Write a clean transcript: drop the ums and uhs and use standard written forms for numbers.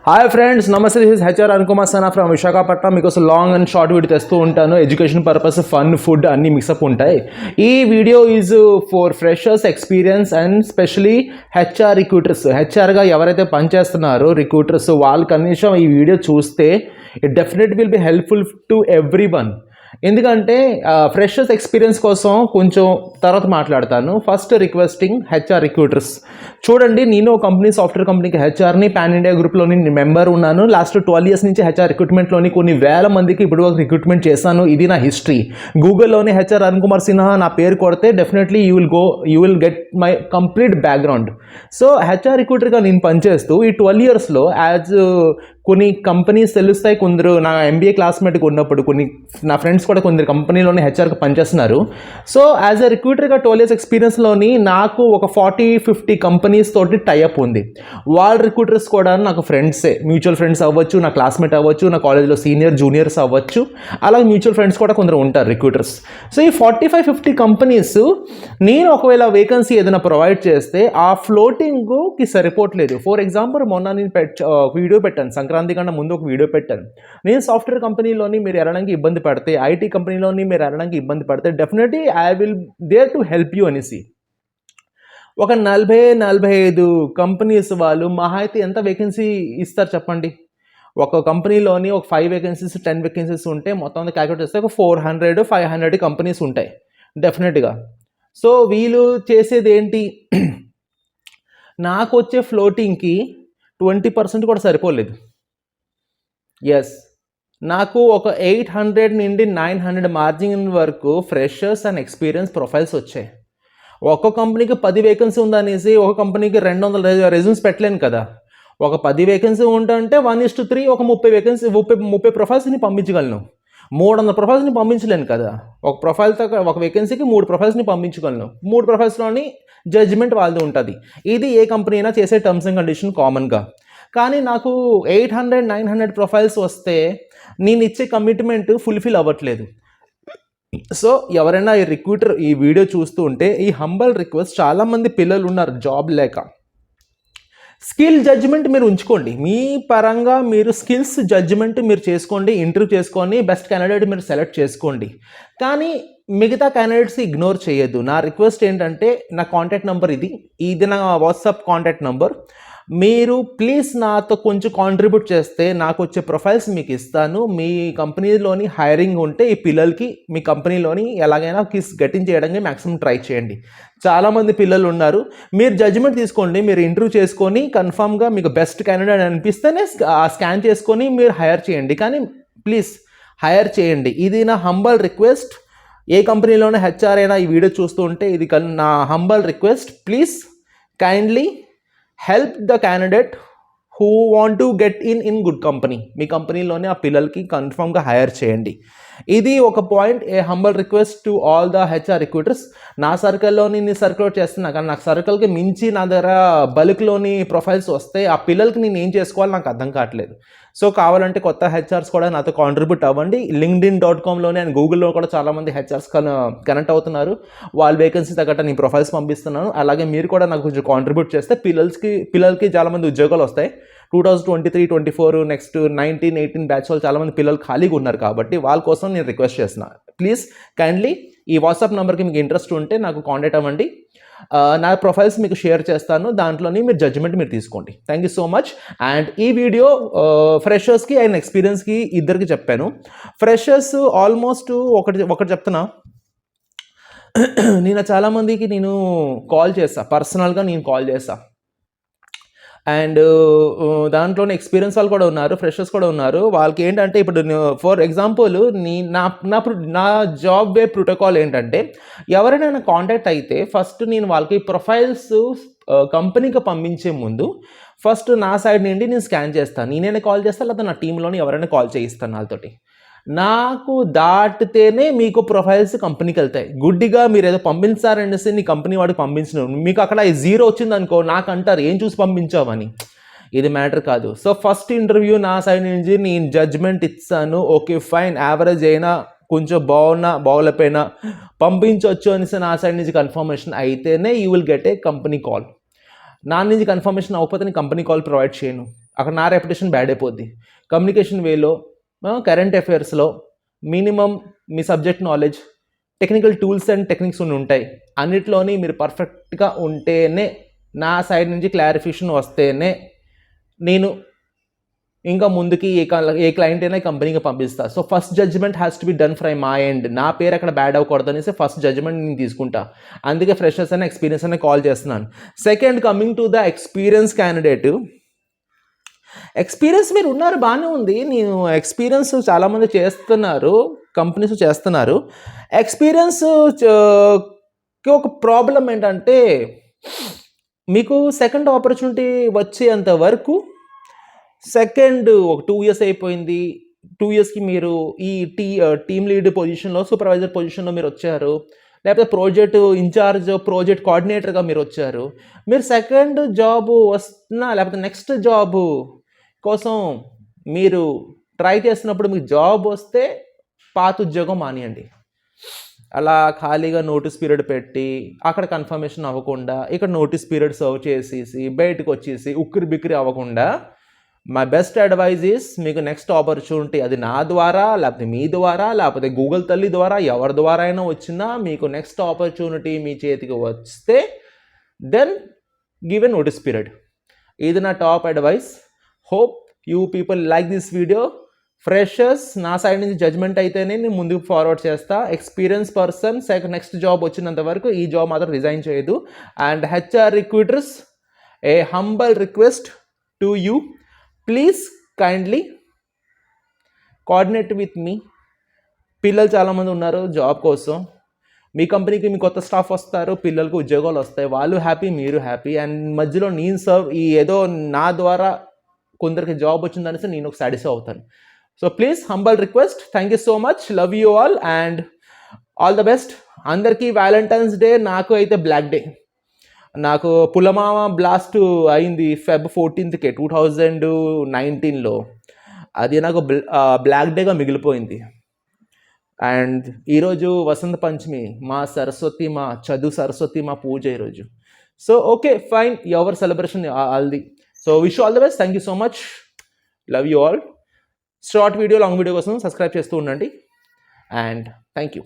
Hi friends, నమస్తే. This is HR Anukumar Sana from Visakhapatnam. మీకోసం long and short video తెస్తూ ఉంటాను. ఎడ్యుకేషన్ పర్పస్, ఫన్, ఫుడ్ అన్నీ మిక్సప్ ఉంటాయి. ఈ video is for freshers experience and specially HR recruiters. హెచ్ఆర్గా ఎవరైతే పనిచేస్తున్నారో రిక్రూటర్స్, వాళ్ళు కనీసం ఈ వీడియో చూస్తే it definite will be helpful to every one. ఎందుకంటే ఫ్రెషర్స్ ఎక్స్పీరియన్స్ కోసం కొంచెం తర్వాత మాట్లాడతాను. ఫస్ట్ రిక్వెస్టింగ్ హెచ్ఆర్ రిక్రూటర్స్, చూడండి, నేను ఒక కంపెనీ, సాఫ్ట్వేర్ కంపెనీకి హెచ్ఆర్ని, పాన్ ఇండియా గ్రూప్లోని మెంబర్ ఉన్నాను. లాస్ట్ 12 years నుంచి హెచ్ఆర్ రిక్రూట్మెంట్లోని కొన్ని వేల మందికి ఇప్పుడు వరకు రిక్రూట్మెంట్ చేశాను. ఇది నా హిస్టరీ. గూగుల్లోని హెచ్ఆర్ అరుణ్ కుమార్ సిన్హా నా పేరు కొడితే definitely you will get my complete background. So HR రిక్రూటర్గా నేను పనిచేస్తూ ఈ 12 yearsలో యాజ్ కొన్ని కంపెనీస్ తెలుస్తాయి. కొందరు నా ఎంబీఏ క్లాస్మేట్గా ఉన్నప్పుడు నా ఫ్రెండ్స్ కూడా కొందరు కంపెనీలోనే హెచ్ఆర్గా పనిచేస్తున్నారు. సో యాజ్ అ రిక్రూటర్గా 12 years ఎక్స్పీరియన్స్లోని నాకు ఒక 40-50 కంపెనీస్ తోటి టైఅప్ ఉంది. వాళ్ళ రిక్రూటర్స్ కూడా నాకు ఫ్రెండ్సే, మ్యూచువల్ ఫ్రెండ్స్ అవ్వచ్చు, నా క్లాస్మేట్ అవ్వచ్చు, నా కాలేజ్లో సీనియర్ జూనియర్స్ అవ్వచ్చు, అలాగే మ్యూచువల్ ఫ్రెండ్స్ కూడా కొందరు ఉంటారు రిక్రూటర్స్. సో ఈ 45-50 కంపెనీస్ నేను ఒకవేళ వేకెన్సీ ఏదైనా ప్రొవైడ్ చేస్తే ఆ ఫ్లోటింగ్కి సరిపోవట్లేదు. ఫర్ ఎగ్జాంపుల్, మొన్న నేను వీడియో పెట్టాను, సంక్రాంతి కన్నా ముందు ఒక వీడియో పెట్టాను. నేను సాఫ్ట్వేర్ కంపెనీలోని మీరు ఎరడానికి ఇబ్బంది పడితే, ఐటీ కంపెనీలోని మీరు ఎరడానికి ఇబ్బంది పడితే definitely I will there to help you అనేసి. ఒక 40-45 కంపెనీస్ వాళ్ళు మహా అయితే ఎంత వేకెన్సీ ఇస్తారు చెప్పండి? ఒక కంపెనీలోని ఒక 5 vacancies 10 vacancies ఉంటే మొత్తం అంతా క్యాల్కులేట్ చేస్తే ఒక 400-500 కంపెనీస్ ఉంటాయి డెఫినెట్గా. సో వీళ్ళు చేసేది ఏంటి? నాకు వచ్చే ఫ్లోటింగ్కి 20% కూడా సరిపోలేదు. ఎస్, నాకు ఒక 800 నుండి 900 మార్జిన్ వరకు ఫ్రెషర్స్ అండ్ ఎక్స్పీరియన్స్ ప్రొఫైల్స్ వచ్చాయి. ఒక్క కంపెనీకి 10 vacancy ఉందనేసి ఒక కంపెనీకి 200 రెజ్యూమ్స్ పెట్టలేను కదా. ఒక 10 vacancy ఉంటే 1:3 ఒక 30 ప్రొఫైల్స్ని పంపించగలను. 300 ప్రొఫైల్స్ని పంపించలేను కదా. ఒక ప్రొఫైల్తో ఒక వేకెన్సీకి 3 ప్రొఫైల్స్ని పంపించగలను. 3 ప్రొఫైల్స్లోని జడ్జిమెంట్ వాళ్ళది ఉంటుంది. ఇది ఏ కంపెనీ అయినా చేసే టర్మ్స్ అండ్ కండిషన్ కామన్గా. కానీ నాకు 800-900 ప్రొఫైల్స్ వస్తే నేను ఇచ్చే కమిట్మెంట్ ఫుల్ఫిల్ అవ్వట్లేదు. సో ఎవరైనా ఈ రిక్రూటర్ ఈ వీడియో చూస్తూ ఉంటే ఈ హంబల్ రిక్వెస్ట్, చాలామంది పిల్లలు ఉన్నారు జాబ్ లేక. స్కిల్ జడ్జిమెంట్ మీరు ఉంచుకోండి, మీ పరంగా మీరు స్కిల్స్ జడ్జిమెంట్ మీరు చేసుకోండి, ఇంటర్వ్యూ చేసుకొని బెస్ట్ క్యాండిడేట్ మీరు సెలెక్ట్ చేసుకోండి. కానీ మిగతా క్యాండిడేట్స్ ఇగ్నోర్ చేయొద్దు. నా రిక్వెస్ట్ ఏంటంటే, నా కాంటాక్ట్ నెంబర్ ఇది నా వాట్సాప్ కాంటాక్ట్ నెంబర్. మీరు ప్లీజ్ నాతో కొంచెం కాంట్రిబ్యూట్ చేస్తే నాకు వచ్చే ప్రొఫైల్స్ మీకు ఇస్తాను. మీ కంపెనీలోని హైరింగ్ ఉంటే ఈ పిల్లలకి మీ కంపెనీలోని ఎలాగైనా గెటింగ్ చేయడానికి మ్యాక్సిమం ట్రై చేయండి. చాలామంది పిల్లలు ఉన్నారు. మీరు జడ్జిమెంట్ తీసుకోండి, మీరు ఇంటర్వ్యూ చేసుకొని కన్ఫామ్గా మీకు బెస్ట్ క్యాండిడేట్ అనిపిస్తేనే స్కాన్ చేసుకొని మీరు హైర్ చేయండి. కానీ ప్లీజ్ హైర్ చేయండి. ఇది నా హంబల్ రిక్వెస్ట్. ఏ కంపెనీలోనే హెచ్ఆర్ అయినా ఈ వీడియో చూస్తూ ఉంటే ఇది నా humble request. Please kindly help the candidate who want to get in good company. మీ కంపెనీలోనే ఆ పిల్లలకి కన్ఫర్మ్గా హైర్ చేయండి. ఇది ఒక point. A humble request to all the HR recruiters. నా సర్కిల్లోని నేను సర్క్యులేట్ చేస్తున్నా, కానీ నాకు సర్కిల్కి మించి నా దగ్గర బల్క్లోని ప్రొఫైల్స్ వస్తే ఆ పిల్లలకి నేను ఏం చేసుకోవాలి నాకు అర్థం కావట్లేదు. సో కావాలంటే కొత్త హెచ్ఆర్స్ కూడా నాతో కాంట్రిబ్యూట్ అవ్వండి. linkedin.comలోనే అండ్ గూగుల్లో కూడా చాలామంది హెచ్ఆర్స్ కనెక్ట్ అవుతున్నారు. వాళ్ళ వేకెన్సీ తగ్గట్టు నేను ప్రొఫైల్స్ పంపిస్తున్నాను. అలాగే మీరు కూడా నాకు కొంచెం కాంట్రిబ్యూట్ చేస్తే పిల్లలకి చాలామంది ఉద్యోగాలు వస్తాయి. 2023-24 నెక్స్ట్ 19-18 బ్యాచ్ వాళ్ళు చాలామంది పిల్లలు ఖాళీగా ఉన్నారు కాబట్టి వాళ్ళ కోసం నేను రిక్వెస్ట్ చేస్తున్నాను. ప్లీజ్ కైండ్లీ ఈ వాట్సాప్ నెంబర్కి మీకు ఇంట్రెస్ట్ ఉంటే నాకు కాంటాక్ట్ అవ్వండి. నా ప్రొఫైల్స్ మీకు షేర్ చేస్తాను. దాంట్లోని మీరు జడ్జిమెంట్ మీరు తీసుకోండి. Thank you so much. And ఈ వీడియో ఫ్రెషర్స్కి అండ్ ఎక్స్పీరియన్స్కి ఇద్దరికి చెప్పాను. ఫ్రెషర్స్ ఆల్మోస్ట్ ఒకటి చెప్తున్నా, నేను చాలామందికి నేను కాల్ చేస్తా, పర్సనల్గా నేను కాల్ చేస్తా. అండ్ దాంట్లోనే ఎక్స్పీరియన్స్ వాళ్ళు కూడా ఉన్నారు, ఫ్రెషర్స్ కూడా ఉన్నారు. వాళ్ళకి ఏంటంటే, ఇప్పుడు ఫర్ ఎగ్జాంపుల్ నా జాబ్ వే ప్రోటోకాల్ ఏంటంటే, ఎవరైనా నాకు కాంటాక్ట్ అయితే ఫస్ట్ నేను వాళ్ళకి ప్రొఫైల్స్ కంపెనీకి పంపించే ముందు ఫస్ట్ నా సైడ్ నుండి నేను స్కాన్ చేస్తాను. నేనైనా కాల్ చేస్తాను, లేదా నా టీంలోని ఎవరైనా కాల్ చేయిస్తాను వాళ్ళతోటి. నాకు దాటితేనే మీకు ప్రొఫైల్స్ కంపెనీకి వెళ్తాయి. గుడ్డిగా మీరు ఏదో పంపించారనేసి నీ కంపెనీ వాడికి పంపించిన మీకు అక్కడ 0 వచ్చింది అనుకో, నాకు అంటారు ఏం చూసి పంపించావని. ఇది మ్యాటర్ కాదు. సో ఫస్ట్ ఇంటర్వ్యూ నా సైడ్ నుంచి నేను జడ్జ్మెంట్ ఇస్తాను. ఓకే ఫైన్, యావరేజ్ అయినా కొంచెం బాగోలేకపోయినా పంపించవచ్చు అనేసి నా సైడ్ నుంచి కన్ఫర్మేషన్ అయితేనే you will get a company call. నా నుంచి కన్ఫర్మేషన్ అవ్వకపోతే నేను కంపెనీ కాల్ ప్రొవైడ్ చేయను. అక్కడ నా రెప్యుటేషన్ బ్యాడ్ అయిపోద్ది. కమ్యూనికేషన్ వేలో, కరెంట్ అఫైర్స్లో మినిమం మీ subject knowledge, technical tools and techniques ఉంటాయి. అన్నిట్లోని మీరు పర్ఫెక్ట్గా ఉంటేనే, నా సైడ్ నుంచి క్లారిఫికేషన్ వస్తేనే నేను ఇంకా ముందుకి ఏ క్లయింట్ అయినా కంపెనీకి పంపిస్తా. So first judgment has to be done from my end. నా పేరు అక్కడ బ్యాడ్ అవ్వకూడదు అనేసి ఫస్ట్ జడ్జ్మెంట్ నేను తీసుకుంటా. అందుకే ఫ్రెషర్స్ అనే ఎక్స్పీరియన్స్ అనే కాల్ చేస్తున్నాను. Second, coming to the experience candidate. Experience మీరు ఉన్నారు, బాగానే ఉంది. నేను ఎక్స్పీరియన్స్ చాలామంది చేస్తున్నారు, కంపెనీస్ చేస్తున్నారు. ఎక్స్పీరియన్స్ ఒక ప్రాబ్లం ఏంటంటే, మీకు సెకండ్ ఆపర్చునిటీ వచ్చేంత వరకు, సెకండ్ ఒక 2 years అయిపోయింది, 2 yearsకి మీరు ఈ టీమ్ లీడ్ పొజిషన్లో, సూపర్వైజర్ పొజిషన్లో మీరు వచ్చారు, లేకపోతే ప్రాజెక్ట్ ఇన్ఛార్జ్, ప్రాజెక్ట్ కోఆర్డినేటర్గా మీరు వచ్చారు. మీరు సెకండ్ జాబ్ వస్తున్నా, లేకపోతే నెక్స్ట్ జాబ్ కోసం మీరు ట్రై చేసినప్పుడు మీకు జాబ్ వస్తే పాత ఉద్యోగం మానేయండి. అలా ఖాళీగా నోటీస్ పీరియడ్ పెట్టి అక్కడ కన్ఫర్మేషన్ అవ్వకుండా ఇక్కడ నోటీస్ పీరియడ్ సర్వ్ చేసేసి బయటకు వచ్చేసి ఉక్కిరి బిక్కిరి అవ్వకుండా, మై బెస్ట్ అడ్వైజ్ ఈస్, మీకు నెక్స్ట్ ఆపర్చునిటీ అది నా ద్వారా, లేకపోతే మీ ద్వారా, లేకపోతే గూగుల్ తల్లి ద్వారా, ఎవరి ద్వారా అయినా వచ్చినా, మీకు నెక్స్ట్ ఆపర్చునిటీ మీ చేతికి వస్తే then give a notice period. ఇది నా top advice. Hope you people like this video. Freshers నా సైడ్ నుంచి జడ్జ్మెంట్ అయితేనే నేను ముందుకు ఫార్వర్డ్ చేస్తా. ఎక్స్పీరియన్స్ పర్సన్ నెక్స్ట్ జాబ్ వచ్చినంత వరకు ఈ జాబ్ మాత్రం రిజైన్ చేయదు. And HR recruiters, a humble request to you, please kindly coordinate with me. పిల్లలు చాలామంది ఉన్నారు జాబ్ కోసం. మీ కంపెనీకి మీ కొత్త స్టాఫ్ వస్తారు, పిల్లలకు ఉద్యోగాలు వస్తాయి, వాళ్ళు హ్యాపీ, మీరు హ్యాపీ. అండ్ మధ్యలో నేను ఏదో నా ద్వారా కొందరికి జాబ్ వచ్చిందనేసి నేను ఒక సాటిస్ఫై అవుతాను. So please, humble request. Thank you so much. Love you all and all the best. అందరికీ వ్యాలంటైన్స్ డే, నాకు అయితే బ్లాక్ డే. నాకు పులవామా బ్లాస్ట్ అయింది Feb 14th 2019లో. అది నాకు బ్లాక్ డేగా మిగిలిపోయింది. అండ్ ఈరోజు వసంత పంచమి, మా సరస్వతి, మా చదువు సరస్వతి, మా పూజ ఈరోజు. So okay, fine, ever celebration ఆల్ది. So wish all the best. Thank you so much. Love you all. Short video, long video కోసం సబ్స్క్రైబ్ చేస్తూ ఉండండి. And thank you.